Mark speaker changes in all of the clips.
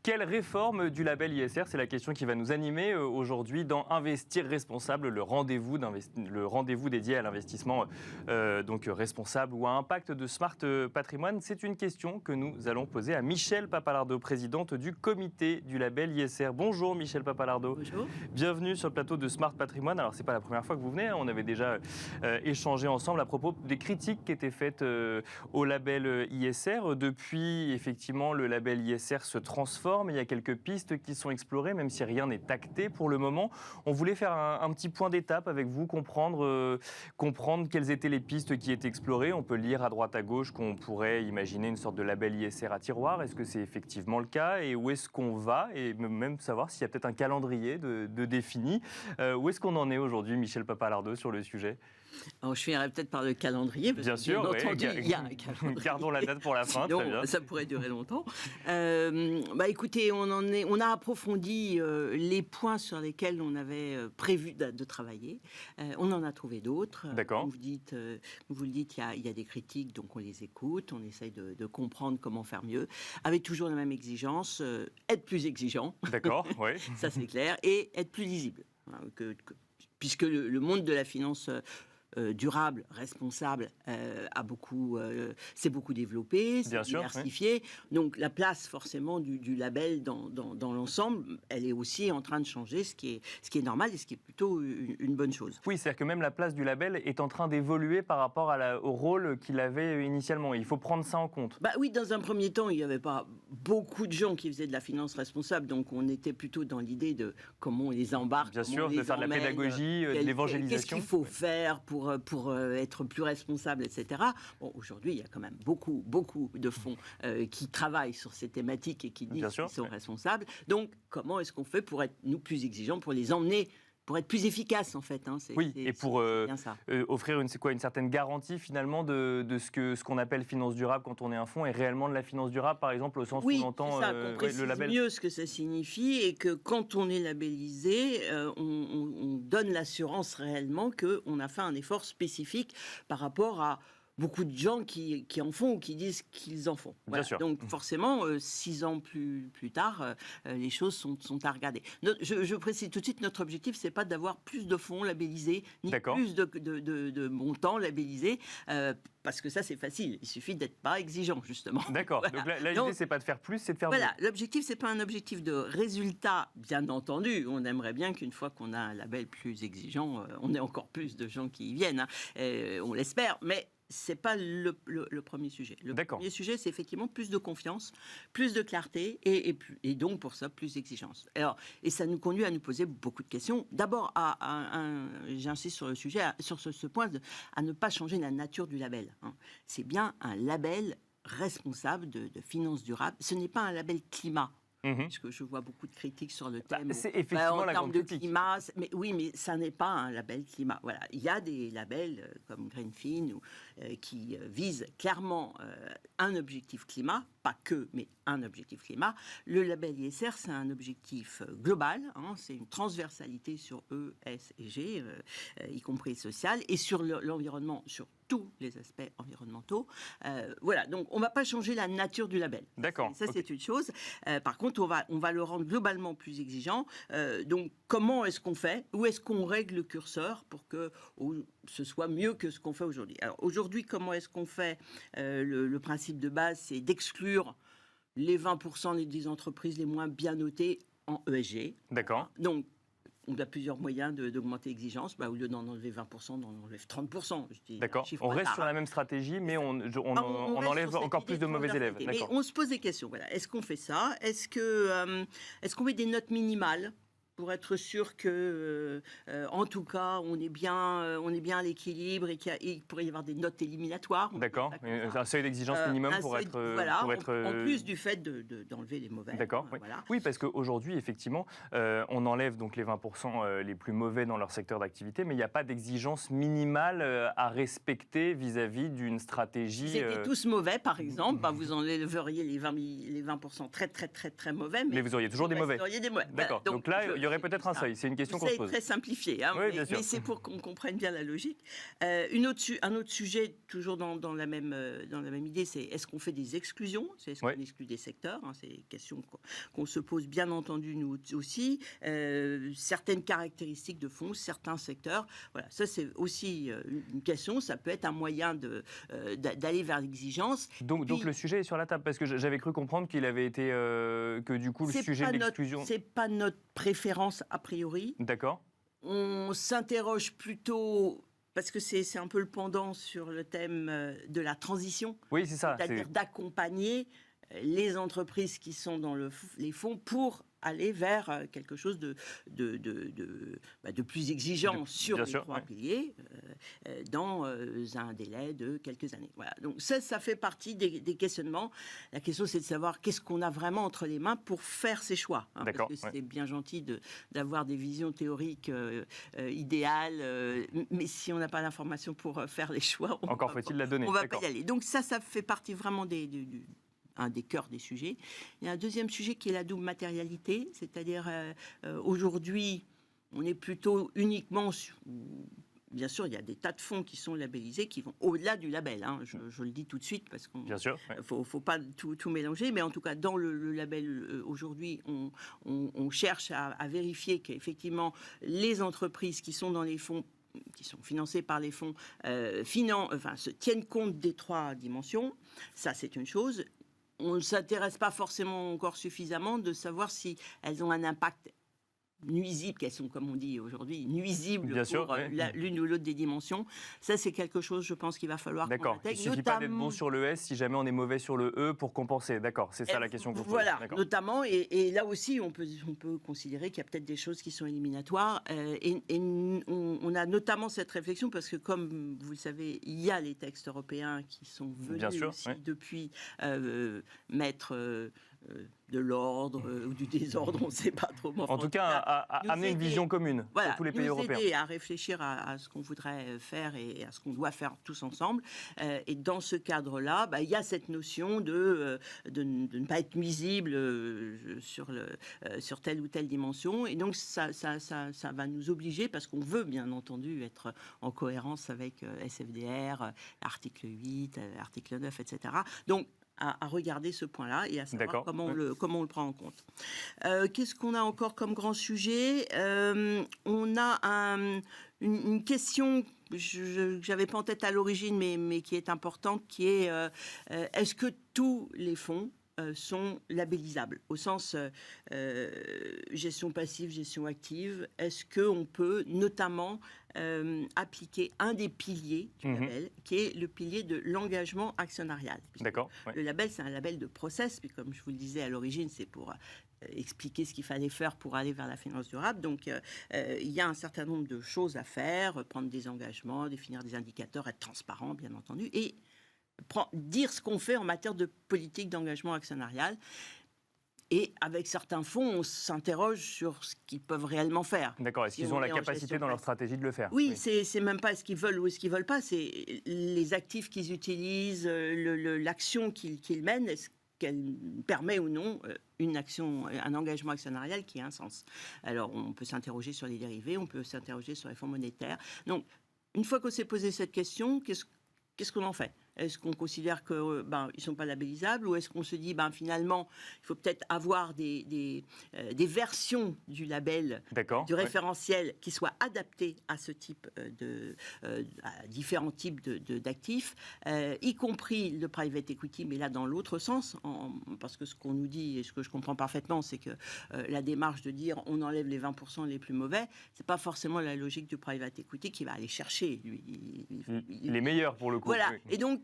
Speaker 1: Quelle réforme du label ISR? C'est la question qui va nous animer aujourd'hui dans Investir responsable, le rendez-vous dédié à l'investissement responsable ou à impact de Smart Patrimoine. C'est une question que nous allons poser à Michèle Papalardo, présidente du comité du label ISR. Bonjour Michèle Papalardo.
Speaker 2: Bonjour.
Speaker 1: Bienvenue sur le plateau de Smart Patrimoine. Alors c'est pas la première fois que vous venez, hein. On avait déjà échangé ensemble à propos des critiques qui étaient faites au label ISR. Depuis, effectivement, le label ISR se transforme. Il y a quelques pistes qui sont explorées, même si rien n'est acté pour le moment. On voulait faire un petit point d'étape avec vous, comprendre quelles étaient les pistes qui étaient explorées. On peut lire à droite à gauche qu'on pourrait imaginer une sorte de label ISR à tiroir. Est-ce que c'est effectivement le cas? Et où est-ce qu'on va? Et même savoir s'il y a peut-être un calendrier de défini. Où est-ce qu'on en est aujourd'hui, Michèle Papalardo, sur le sujet?
Speaker 2: Alors, je finirai peut-être par le calendrier. Parce
Speaker 1: bien
Speaker 2: que,
Speaker 1: sûr,
Speaker 2: bien entendu, il y a un calendrier.
Speaker 1: Gardons la date pour la fin.
Speaker 2: Sinon,
Speaker 1: très bien.
Speaker 2: Ça pourrait durer longtemps. Écoutez, on a approfondi les points sur lesquels on avait prévu de travailler. On en a trouvé d'autres.
Speaker 1: D'accord.
Speaker 2: Comme vous le dites, il y a des critiques, donc on les écoute, on essaye de comprendre comment faire mieux, avec toujours la même exigence, être plus exigeant.
Speaker 1: D'accord, oui.
Speaker 2: Ça c'est clair, et être plus lisible. Puisque le monde de la finance durable, responsable, s'est beaucoup développé, s'est diversifié. Oui. Donc la place forcément du label dans l'ensemble, elle est aussi en train de changer, ce qui est normal et ce qui est plutôt une bonne chose.
Speaker 1: Oui, c'est-à-dire que même la place du label est en train d'évoluer par rapport au rôle qu'il avait initialement. Il faut prendre ça en compte.
Speaker 2: Oui, dans un premier temps, il n'y avait pas beaucoup de gens qui faisaient de la finance responsable, donc on était plutôt dans l'idée de comment on les embarque.
Speaker 1: Bien sûr, de faire de la pédagogie, de l'évangélisation.
Speaker 2: Qu'est-ce qu'il faut faire pour être plus responsable, etc. Bon, aujourd'hui, il y a quand même beaucoup de fonds qui travaillent sur ces thématiques et qui disent qu'ils sont responsables. Donc, comment est-ce qu'on fait pour être, nous, plus exigeants, pour les emmener, pour être plus efficace, en fait.
Speaker 1: Et pour offrir une certaine garantie, finalement, de ce qu'on appelle finance durable quand on est un fonds, est réellement de la finance durable, par exemple, au sens où on entend
Speaker 2: qu'on précise
Speaker 1: le label.
Speaker 2: Mieux ce que ça signifie, et que quand on est labellisé, on donne l'assurance réellement qu'on a fait un effort spécifique par rapport à beaucoup de gens qui en font ou qui disent qu'ils en font. Voilà. Bien sûr. Donc forcément, 6 ans plus tard, les choses sont à regarder. Je précise tout de suite, notre objectif, c'est pas d'avoir plus de fonds labellisés, ni plus de montants labellisés, parce que ça, c'est facile. Il suffit d'être pas exigeant, justement.
Speaker 1: D'accord. Voilà. Donc l'idée, c'est pas de faire plus, c'est de faire mieux.
Speaker 2: Voilà. L'objectif, c'est pas un objectif de résultat, bien entendu. On aimerait bien qu'une fois qu'on a un label plus exigeant, on ait encore plus de gens qui y viennent. On l'espère, mais c'est pas le premier sujet. Le premier sujet, c'est effectivement plus de confiance, plus de clarté et donc pour ça, plus d'exigence. Et ça nous conduit à nous poser beaucoup de questions. D'abord, j'insiste sur le sujet, sur ce point, à ne pas changer la nature du label. C'est bien un label responsable de finances durables. Ce n'est pas un label climat. Parce que je vois beaucoup de critiques sur le thème.
Speaker 1: C'est effectivement
Speaker 2: en
Speaker 1: la
Speaker 2: termes
Speaker 1: grande
Speaker 2: de climat, mais ça n'est pas un label climat. Voilà, il y a des labels comme Greenfin qui visent clairement un objectif climat, pas que, mais un objectif climat. Le label ISR, c'est un objectif global, c'est une transversalité sur E, S et G, y compris social, et sur l'environnement, sur tous les aspects environnementaux. Voilà, donc on ne va pas changer la nature du label.
Speaker 1: D'accord.
Speaker 2: Ça, c'est une chose. Par contre, on va le rendre globalement plus exigeant. Donc, comment est-ce qu'on fait? Où est-ce qu'on règle le curseur pour que ce soit mieux que ce qu'on fait aujourd'hui? Alors, aujourd'hui, comment est-ce qu'on fait? Le principe de base, c'est d'exclure les 20% des entreprises les moins bien notées en ESG.
Speaker 1: D'accord.
Speaker 2: Donc, on a plusieurs moyens d'augmenter l'exigence. Au lieu d'en enlever 20%, on en enlève 30%.
Speaker 1: D'accord. On reste sur la même stratégie, mais on enlève encore plus de mauvais élèves.
Speaker 2: Mais on se pose des questions. Voilà. Est-ce qu'on fait ça? Est-ce qu'on met des notes minimales pour être sûr que, en tout cas, on est bien à l'équilibre et qu'il pourrait y avoir des notes éliminatoires.
Speaker 1: D'accord. Un seuil d'exigence minimum pour être...
Speaker 2: En plus du fait d'enlever les mauvais.
Speaker 1: D'accord. Oui, parce qu'aujourd'hui, effectivement, on enlève donc les 20% les plus mauvais dans leur secteur d'activité, mais il n'y a pas d'exigence minimale à respecter vis-à-vis d'une stratégie...
Speaker 2: Si c'était tous mauvais, par exemple, vous enlèveriez les 20% très, très, très, très mauvais.
Speaker 1: Mais vous auriez toujours des mauvais.
Speaker 2: Vous auriez des mauvais.
Speaker 1: D'accord. Donc là, il y aurait peut-être un seuil. C'est une question qu'on se pose.
Speaker 2: C'est très simplifié, hein,
Speaker 1: Oui,
Speaker 2: mais c'est pour qu'on comprenne bien la logique. Un autre sujet, toujours dans la même idée, c'est est-ce qu'on fait des exclusions? C'est est-ce qu'on exclut des secteurs, hein? C'est une question qu'on se pose bien entendu nous aussi. Certaines caractéristiques de fonds, certains secteurs. Voilà, ça c'est aussi une question. Ça peut être un moyen d'aller vers l'exigence.
Speaker 1: Donc le sujet est sur la table, parce que j'avais cru comprendre qu'il avait été que du coup le sujet de l'exclusion.
Speaker 2: C'est pas notre préférence a priori.
Speaker 1: D'accord.
Speaker 2: On s'interroge plutôt. Parce que c'est un peu le pendant sur le thème de la transition.
Speaker 1: Oui, c'est ça.
Speaker 2: C'est-à-dire d'accompagner les entreprises qui sont dans les fonds pour aller vers quelque chose de plus exigeant sur les trois piliers dans un délai de quelques années. Voilà. Donc ça fait partie des questionnements. La question, c'est de savoir qu'est-ce qu'on a vraiment entre les mains pour faire ces choix. Hein, parce que c'est bien gentil d'avoir des visions théoriques idéales, mais si on n'a pas l'information pour faire les choix,
Speaker 1: encore faut-il la donner.
Speaker 2: On ne va pas y aller. Donc ça fait partie vraiment un des cœurs des sujets. Il y a un deuxième sujet qui est la double matérialité, c'est-à-dire aujourd'hui, on est plutôt uniquement bien sûr, il y a des tas de fonds qui sont labellisés, qui vont au-delà du label. Hein. Je le dis tout de suite parce qu'on faut pas tout mélanger, mais en tout cas, dans le label aujourd'hui, on cherche à vérifier qu'effectivement, les entreprises qui sont dans les fonds qui sont financés par les fonds, se tiennent compte des trois dimensions. Ça, c'est une chose. On ne s'intéresse pas forcément encore suffisamment de savoir si elles ont un impact nuisibles, qu'elles sont, comme on dit aujourd'hui, nuisibles pour l'une ou l'autre des dimensions. Ça, c'est quelque chose, je pense, qu'il va falloir qu'on intègre.
Speaker 1: Il ne suffit pas d'être bon sur le S si jamais on est mauvais sur le E pour compenser. D'accord, c'est ça la question qu'on pose.
Speaker 2: Voilà, notamment, et là aussi, on peut considérer qu'il y a peut-être des choses qui sont éliminatoires. Et on a notamment cette réflexion parce que, comme vous le savez, il y a les textes européens qui sont venus aussi depuis mettre de l'ordre ou du désordre, on ne sait pas trop.
Speaker 1: En tout cas, à amener une vision commune pour tous les pays européens.
Speaker 2: Nous aider à réfléchir à ce qu'on voudrait faire et à ce qu'on doit faire tous ensemble. Et dans ce cadre-là, il y a cette notion de ne pas être nuisible sur telle ou telle dimension. Et donc, ça va nous obliger, parce qu'on veut bien entendu être en cohérence avec SFDR, article 8, article 9, etc. Donc, à regarder ce point-là et à savoir comment on le prend en compte. Qu'est-ce qu'on a encore comme grand sujet? On a une question que je n'avais pas en tête à l'origine, mais qui est importante, qui est est-ce que tous les fonds sont labellisables, au sens gestion passive, gestion active? Est-ce qu'on peut notamment appliquer un des piliers du label, qui est le pilier de l'engagement actionnarial?
Speaker 1: D'accord.
Speaker 2: Le label, c'est un label de process, puis comme je vous le disais à l'origine, c'est pour expliquer ce qu'il fallait faire pour aller vers la finance durable. Donc, il y a un certain nombre de choses à faire, prendre des engagements, définir des indicateurs, être transparent, bien entendu, et dire ce qu'on fait en matière de politique d'engagement actionnarial. Et avec certains fonds, on s'interroge sur ce qu'ils peuvent réellement faire.
Speaker 1: D'accord, est-ce qu'ils ont la capacité dans leur stratégie de le faire?
Speaker 2: Oui, c'est même pas ce qu'ils veulent ou ce qu'ils veulent pas, c'est les actifs qu'ils utilisent, l'action qu'ils mènent, est-ce qu'elle permet ou non une action, un engagement actionnarial qui a un sens. Alors, on peut s'interroger sur les dérivés, on peut s'interroger sur les fonds monétaires. Donc, une fois qu'on s'est posé cette question, qu'est-ce qu'on en fait? Est-ce qu'on considère qu'ils ne sont pas labellisables, ou est-ce qu'on se dit finalement il faut peut-être avoir des versions du label, du référentiel qui soient adaptées à ce type à différents types d'actifs, y compris le private equity, mais là dans l'autre sens, parce que ce qu'on nous dit et ce que je comprends parfaitement, c'est que la démarche de dire on enlève les 20% les plus mauvais, c'est pas forcément la logique du private equity qui va aller chercher
Speaker 1: les meilleurs pour le coup.
Speaker 2: Voilà, et donc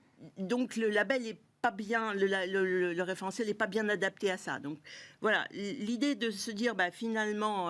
Speaker 2: le label est pas bien, le référentiel n'est pas bien adapté à ça. Donc voilà, l'idée de se dire finalement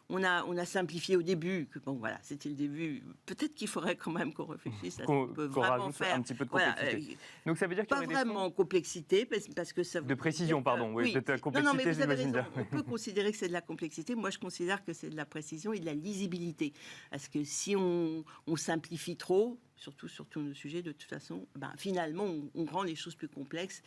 Speaker 2: on a simplifié au début, que c'était le début. Peut-être qu'il faudrait quand même qu'on réfléchisse à ce qu'on peut vraiment faire.
Speaker 1: Un petit peu de complexité. Donc ça veut dire qu'il y aurait
Speaker 2: pas vraiment complexité, parce que ça.
Speaker 1: De précision, pardon. Oui, de complexité.
Speaker 2: Non, mais vous avez raison. On peut considérer que c'est de la complexité. Moi, je considère que c'est de la précision et de la lisibilité. Parce que si on simplifie trop, surtout sur tous nos sujets, de toute façon, finalement, on rend les choses plus complexes.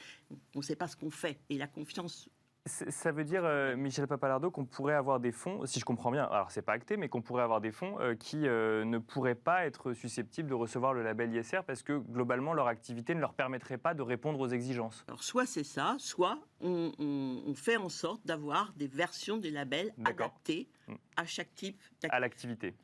Speaker 2: On ne sait pas ce qu'on fait. Et la confiance
Speaker 1: Ça veut dire, Michel Papalardo, qu'on pourrait avoir des fonds, si je comprends bien, alors c'est pas acté, mais qu'on pourrait avoir des fonds qui ne pourraient pas être susceptibles de recevoir le label ISR parce que globalement leur activité ne leur permettrait pas de répondre aux exigences.
Speaker 2: Alors, soit c'est ça, soit on fait en sorte d'avoir des versions des labels
Speaker 1: D'accord.
Speaker 2: adaptées à chaque type d'activité.
Speaker 1: À l'activité.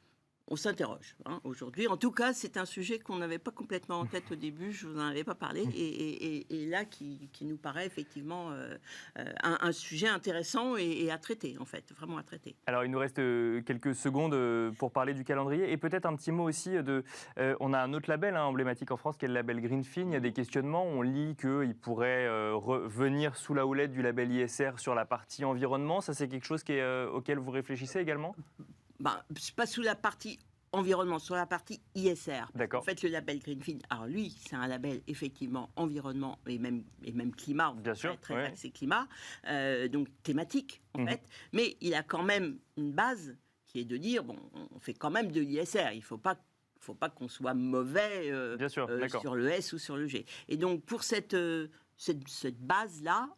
Speaker 2: On s'interroge aujourd'hui. En tout cas, c'est un sujet qu'on n'avait pas complètement en tête au début, je vous en avais pas parlé, et là qui nous paraît effectivement un sujet intéressant et à traiter, en fait, vraiment à traiter.
Speaker 1: Alors, il nous reste quelques secondes pour parler du calendrier et peut-être un petit mot aussi on a un autre label emblématique en France qui est le label Greenfin. Il y a des questionnements. On lit qu'il pourrait revenir sous la houlette du label ISR sur la partie environnement. Ça, c'est quelque chose auquel vous réfléchissez également ?
Speaker 2: Pas sous la partie environnement, sur la partie ISR.
Speaker 1: D'accord.
Speaker 2: En fait, le label Greenfin, alors lui, c'est un label effectivement environnement et même climat.
Speaker 1: Bien sûr,
Speaker 2: très
Speaker 1: ouais.
Speaker 2: axé climat, donc thématique en fait. Mais il a quand même une base qui est de dire, bon, on fait quand même de l'ISR. Il ne faut pas qu'on soit mauvais
Speaker 1: Bien sûr,
Speaker 2: sur le S ou sur le G. Et donc, pour cette base-là,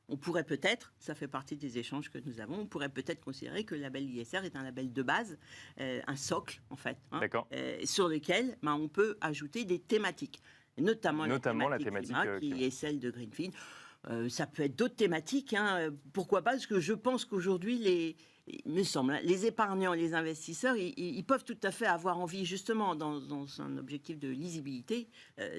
Speaker 2: on pourrait peut-être, ça fait partie des échanges que nous avons, on pourrait peut-être considérer que le label ISR est un label de base, un socle en fait, sur lequel on peut ajouter des thématiques, notamment la thématique climat, qui est celle de Greenfin. Ça peut être d'autres thématiques, pourquoi pas, parce que je pense qu'aujourd'hui, il me semble, les épargnants, les investisseurs, ils peuvent tout à fait avoir envie, justement, dans un objectif de lisibilité,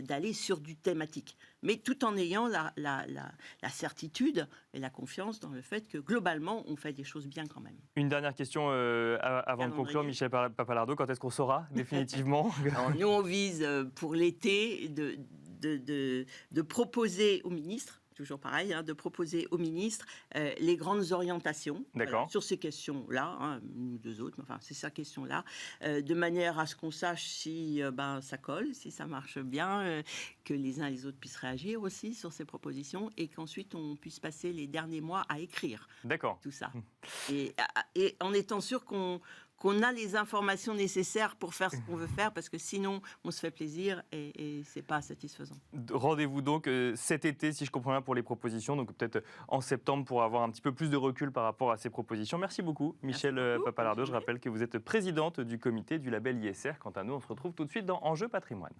Speaker 2: d'aller sur du thématique. Mais tout en ayant la certitude et la confiance dans le fait que, globalement, on fait des choses bien quand même.
Speaker 1: Une dernière question avant de conclure, Michel Papalardo. Quand est-ce qu'on saura définitivement?
Speaker 2: Alors, nous, on vise pour l'été de proposer au ministre, toujours pareil, de proposer au ministre les grandes orientations sur ces questions-là, une ou deux autres, mais enfin, c'est sa question-là, de manière à ce qu'on sache si ça colle, si ça marche bien, que les uns et les autres puissent réagir aussi sur ces propositions et qu'ensuite on puisse passer les derniers mois à écrire tout ça. Et en étant sûr qu'on a les informations nécessaires pour faire ce qu'on veut faire, parce que sinon, on se fait plaisir et ce n'est pas satisfaisant.
Speaker 1: Rendez-vous donc cet été, si je comprends bien, pour les propositions, donc peut-être en septembre pour avoir un petit peu plus de recul par rapport à ces propositions. Merci beaucoup, Michel Papalardo. Je rappelle que vous êtes présidente du comité du label ISR. Quant à nous, on se retrouve tout de suite dans Enjeu Patrimoine.